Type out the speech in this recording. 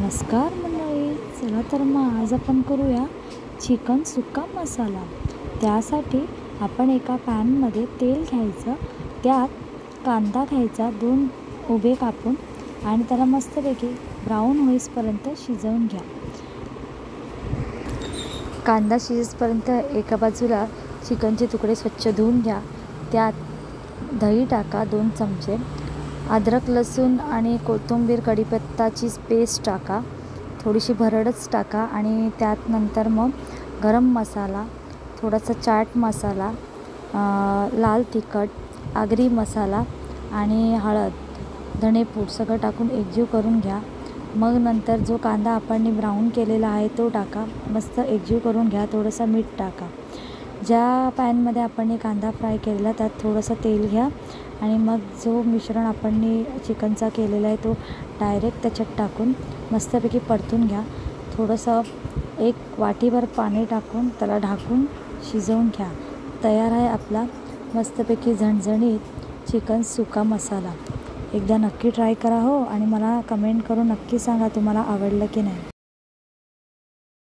नमस्कार मंडळी, चला तर मग आज आपण करूया चिकन सुक्का मसाला। त्यासाठी आपण एका पॅनमध्ये तेल घ्यायचं, त्यात कांदा घ्यायचा 2 उभे कापून आणि त्याला मस्तपैकी ब्राऊन होईपर्यंत शिजवून घ्या। कांदा शिजेपर्यंत एका बाजूला चिकनचे तुकडे स्वच्छ धुवून घ्या। त्यात दही टाका 2 चमचे, अद्रक लसूण आणि कोथिंबीर कढीपत्ताची पेस्ट टाका, थोडीशी भरडच टाका आणि त्यात नंतर मग गरम मसाला, थोडासा चाट मसाला, लाल तिखट, आगरी मसाला आणि हळद, धणेपूड सगळं टाकून एकजीव करून घ्या। मग नंतर जो कांदा आपण ब्राऊन केलेला आहे तो टाका, मस्त एकजीव करून घ्या। थोडंसं मीठ टाका। ज्या पॅनमध्ये आपण कांदा फ्राय केलेला त्यात थोडंसं तेल घ्या आणि मग जो मिश्रण आपण चिकनचा केलेला आहे तो डायरेक्ट त्याच्यात टाकून मस्तपैकी परतून घ्या। थोडंसं 1 वाटीभर पाणी टाकून त्याला ढाकून शिजवून घ्या। तयार आहे आपला मस्तपैकी झणझणीत चिकन सुक्का मसाला। एकदा नक्की ट्राय करा हो, आणि मला कमेंट करून नक्की सांगा तुम्हाला आवडलं की नाही।